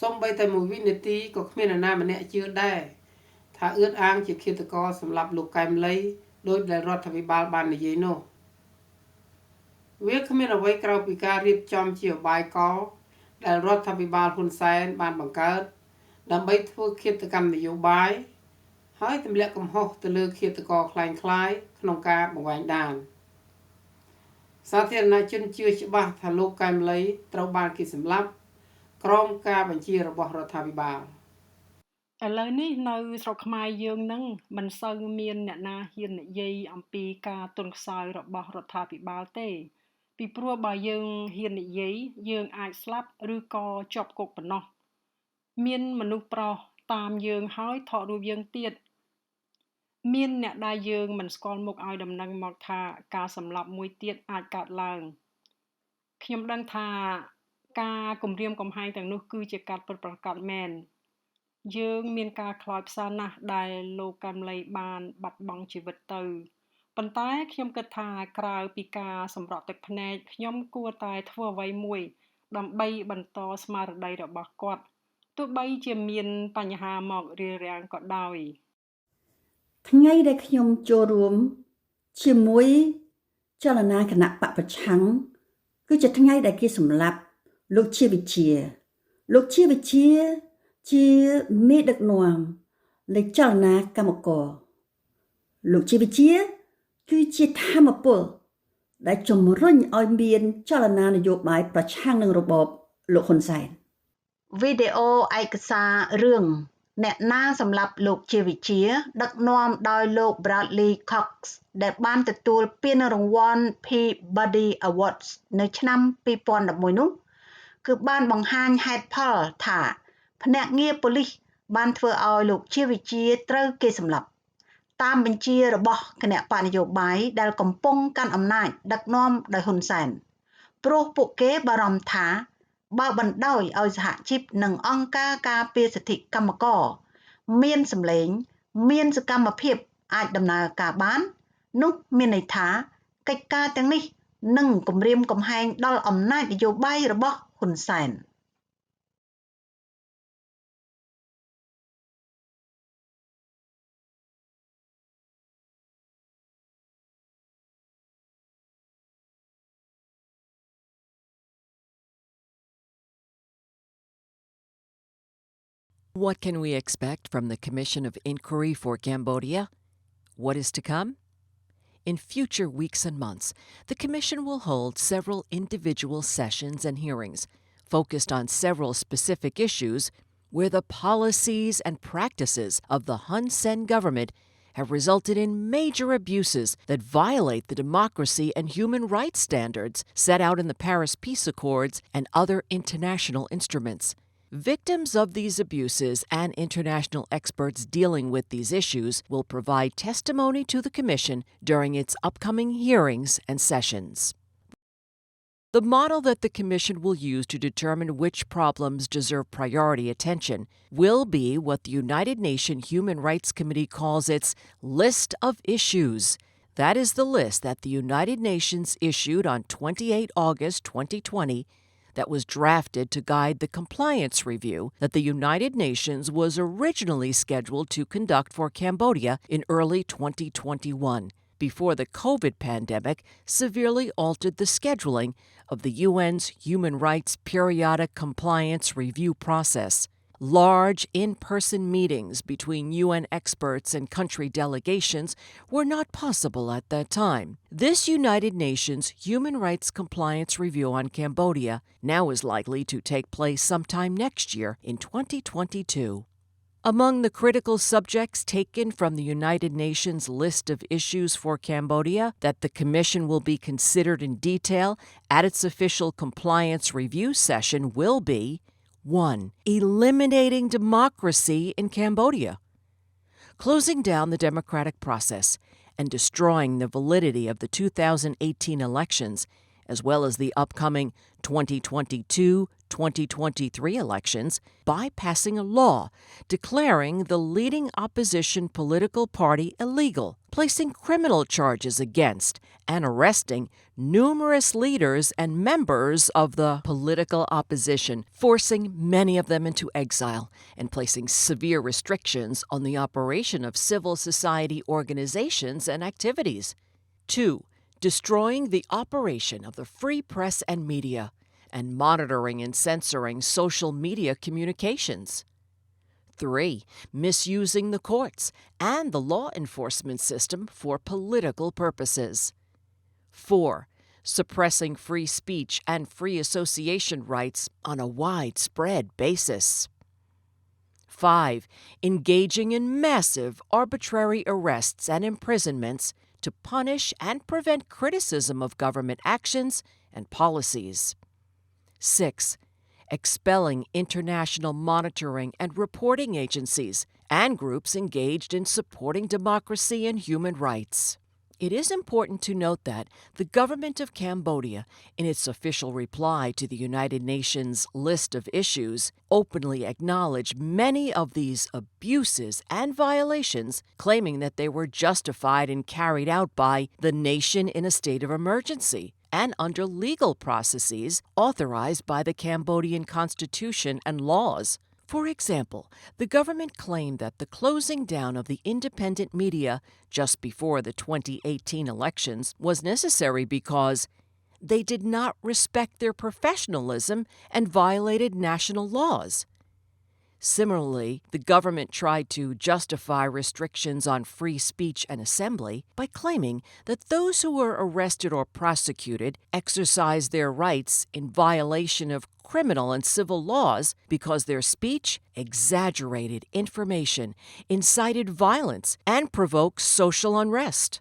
សូម្បីតែមួយវិនាទីក៏គ្មាននរណាម្នាក់ជឿដែរថាអឿនអាងជាឃាតករសម្លាប់លោកកែមលីដោយដែលរដ្ឋាភិបាលបាននិយាយនោះវាគ្មានអ្វីក្រៅពីការរៀបចំជាឧបាយកលដែលរដ្ឋាភិបាលហ៊ុនសែនបានបង្កើតដើម្បីធ្វើឃាតកម្មនយោបាយហើយទម្លាក់កំហុសទៅលើឃាតករคล้ายៗក្នុងការបង្វែងដានសាធារណជនជឿច្បាស់ថាលោកកែមលីត្រូវបានគេសម្លាប់ក្រោមការបញ្ជារបស់រដ្ឋាភិបាលឥឡូវនេះនៅស្រុកខ្មែរយើងនឹងមិនសូវមានអ្នកណាហ៊ាននិយាយអំពីការទន់ខ្សោយរបស់រដ្ឋាភិបាលទេពីព្រោះបើយើងហ៊ាននិយាយយើងអាចស្លាប់ឬក៏ជាប់គុកប៉ុណ្ណោះមានមនុស្សប្រុសតាមយើងហើយថតរូបយើងទៀតមានអ្នកដែលយើងមិនស្គាល់មុខឲ្យដំណឹងមកថាការសម្លាប់មួយទៀតអាចកើតឡើងខ្ញុំដឹងថាការគំរាមកំហែងទាំងនោះគឺជាការពិតប្រាកដមែនយើងមានការខ្លោចផ្សាណាស់ដែលលោកកែមលីបានបាត់បង់ជីវិតទៅប៉ុន្តែខ្ញុំគិតថាក្រៅពីការសម្រក់ទឹកភ្នែកខ្ញុំគួរតែធ្វើអ្វីមួយដើម្បីបន្តស្មារតីរបស់គាត់ទោះបីជាមានបញ្ហាមករារាំងក៏ដោយថ្ងៃដែលខ្ញុំចូលរួមជាមួយចលនាគណៈបពប្រឆាំងគឺជាថ្ងៃដែលគេសម្លាប់លោកជាវិជាជាមេដឹកនាំនៃចលនាកម្មករលោកជាវិជាគឺជាធម្មពលដែលជំរុញឲ្យមានចលនានយោបាយប្រឆាំងនឹងរបបលោកហ៊ុនសែន វីដេអូឯកសាររឿងអ្នកណាសម្រាប់លោកជាវិជាដឹកនាំដោយលោក Bradley Cox ដែលបានទទួលពានរង្វាន់ Peabody Awards នៅឆ្នាំ2011នោះគឺបានបង្ហាញហេតុផលថាភ្នាក់ងារប៉ូលីសបានធ្វើឲ្យលោកជាវិជាត្រូវគេសម្លាប់តាមបញ្ជារបស់គណៈបកនយោបាយដែលកំពុងកាន់អំណាចដឹកនាំដោយហ៊ុនសែនព្រោះពួកគេបារម្ភថាបើបណ្ដោយឲ្យសហជីពនិងអង្គការការពារសិទ្ធិកម្មករមានសម្លេងមានសកម្មភាពអាចដំណើរការបាននោះមានន័យថាកិច្ចការទាំងនេះនឹងគំរាមកំហែងដល់អំណាចនយោបាយរបស់ហ៊ុនសែនWhat can we expect from the Commission of Inquiry for Cambodia? What is to come? In future weeks and months, the Commission will hold several individual sessions and hearings focused on several specific issues where the policies and practices of the Hun Sen government have resulted in major abuses that violate the democracy and human rights standards set out in the Paris Peace Accords and other international instruments. Victims of these abuses and international experts dealing with these issues will provide testimony to the Commission during its upcoming hearings and sessions. The model that the Commission will use to determine which problems deserve priority attention will be what the United Nations Human Rights Committee calls its List of Issues. That is the list that the United Nations issued on 28 August 2020 that was drafted to guide the compliance review that the United Nations was originally scheduled to conduct for Cambodia in early 2021, before the COVID pandemic severely altered the scheduling of the UN's Human Rights Periodic Compliance Review process. Large in-person meetings between UN experts and country delegations were not possible at that time. This United Nations Human Rights Compliance Review on Cambodia now is likely to take place sometime next year in 2022. Among the critical subjects taken from the United Nations list of issues for Cambodia that the Commission will be considered in detail at its official compliance review session will be 1. Eliminating democracy in Cambodia. Closing down the democratic process and destroying the validity of the 2018 elections, as well as the upcoming 2022-2023 elections, by passing a law declaring the leading opposition political party illegal, placing criminal charges against and arresting numerous leaders and members of the political opposition, forcing many of them into exile, and placing severe restrictions on the operation of civil society organizations and activities. 2. Destroying the operation of the free press and media, and monitoring and censoring social media communications. 3. Misusing the courts and the law enforcement system for political purposes. 4. Suppressing free speech and free association rights on a widespread basis. 5. Engaging in massive arbitrary arrests and imprisonments to punish and prevent criticism of government actions and policies. 6. Expelling international monitoring and reporting agencies and groups engaged in supporting democracy and human rights. It is important to note that the government of Cambodia, in its official reply to the United Nations list of issues, openly acknowledged many of these abuses and violations, claiming that they were justified and carried out by the nation in a state of emergency and under legal processes authorized by the Cambodian Constitution and laws. For example, the government claimed that the closing down of the independent media just before the 2018 elections was necessary because they did not respect their professionalism and violated national laws. Similarly, the government tried to justify restrictions on free speech and assembly by claiming that those who were arrested or prosecuted exercised their rights in violation of criminal and civil laws because their speech exaggerated information, incited violence, and provoked social unrest.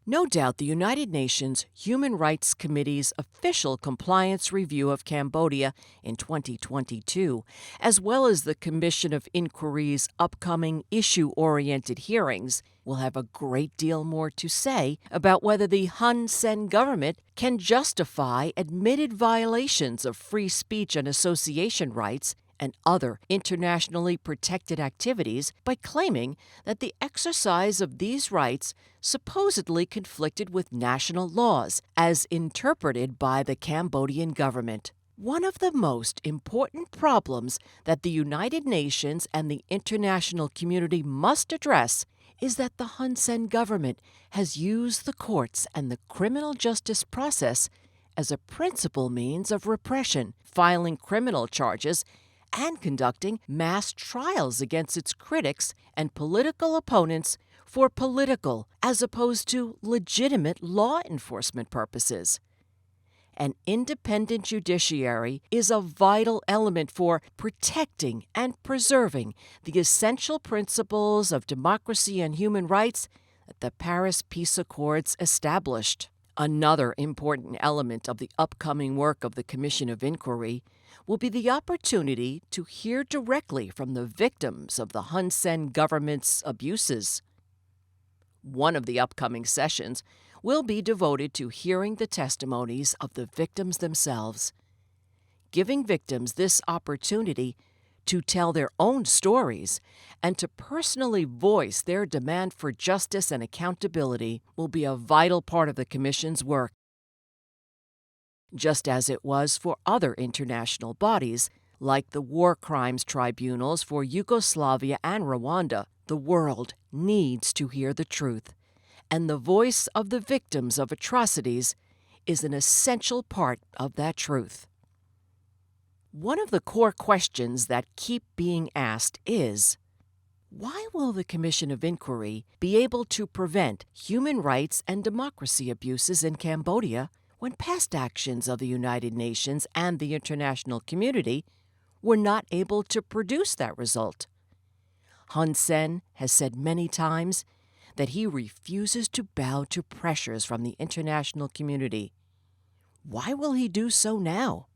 No doubt the United Nations Human Rights Committee's official compliance review of Cambodia in 2022, as well as the Commission of Inquiry's upcoming issue-oriented hearings, will have a great deal more to say about whether the Hun Sen government can justify admitted violations of free speech and association rights and other internationally protected activities by claiming that the exercise of these rights supposedly conflicted with national laws, as interpreted by the Cambodian government. One of the most important problems that the United Nations and the international community must address is that the Hun Sen government has used the courts and the criminal justice process as a principal means of repression, filing criminal charges and conducting mass trials against its critics and political opponents for political as opposed to legitimate law enforcement purposes. An independent judiciary is a vital element for protecting and preserving the essential principles of democracy and human rights that the Paris Peace Accords established. Another important element of the upcoming work of the Commission of Inquiry will be the opportunity to hear directly from the victims of the Hun Sen government's abuses. One of the upcoming sessions will be devoted to hearing the testimonies of the victims themselves, giving victims this opportunity to tell their own stories and to personally voice their demand for justice and accountability will be a vital part of the Commission's work. Just as it was for other international bodies, like the War Crimes Tribunals for Yugoslavia and Rwanda, the world needs to hear the truth, and the voice of the victims of atrocities is an essential part of that truth. One of the core questions that keep being asked is, why will the Commission of Inquiry be able to prevent human rights and democracy abuses in Cambodia when past actions of the United Nations and the international community were not able to produce that result? Hun Sen has said many times that he refuses to bow to pressures from the international community. Why will he do so now?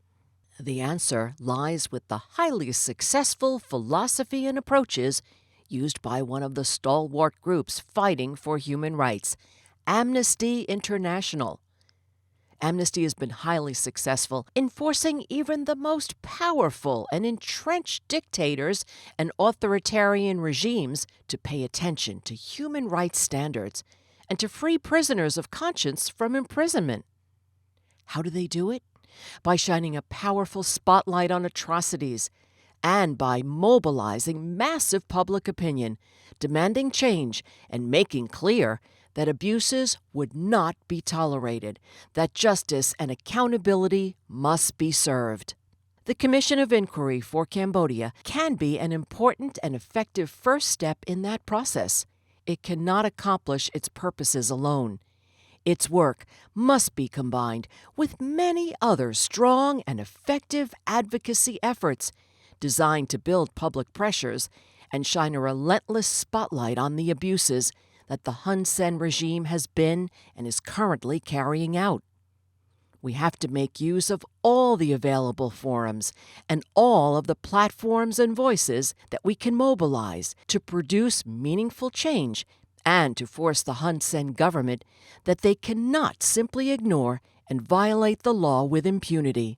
The answer lies with the highly successful philosophy and approaches used by one of the stalwart groups fighting for human rights, Amnesty International. Amnesty has been highly successful in forcing even the most powerful and entrenched dictators and authoritarian regimes to pay attention to human rights standards and to free prisoners of conscience from imprisonment. How do they do it? By shining a powerful spotlight on atrocities and by mobilizing massive public opinion, demanding change, and making clear that abuses would not be tolerated, that justice and accountability must be served. The Commission of Inquiry for Cambodia can be an important and effective first step in that process. It cannot accomplish its purposes alone. Its work must be combined with many other strong and effective advocacy efforts designed to build public pressures and shine a relentless spotlight on the abuses that the Hun Sen regime has been and is currently carrying out. We have to make use of all the available forums and all of the platforms and voices that we can mobilize to produce meaningful change and to force the Hun Sen government that they cannot simply ignore and violate the law with impunity.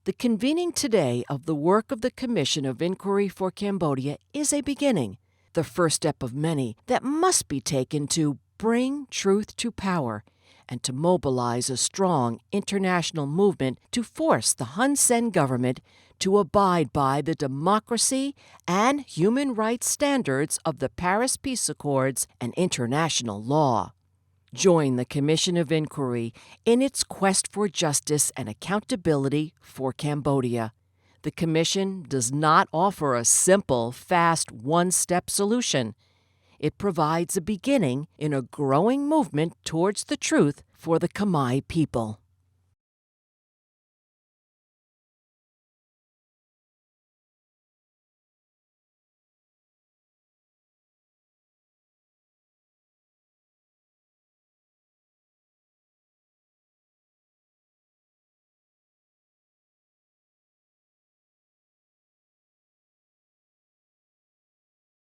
The convening today of the work of the Commission of Inquiry for Cambodia is a beginning, the first step of many that must be taken to bring truth to power and to mobilize a strong international movement to force the Hun Sen government to abide by the democracy and human rights standards of the Paris Peace Accords and international law. Join the Commission of Inquiry in its quest for justice and accountability for Cambodia. The Commission does not offer a simple, fast, one-step solution. It provides a beginning in a growing movement towards the truth for the Khmer people.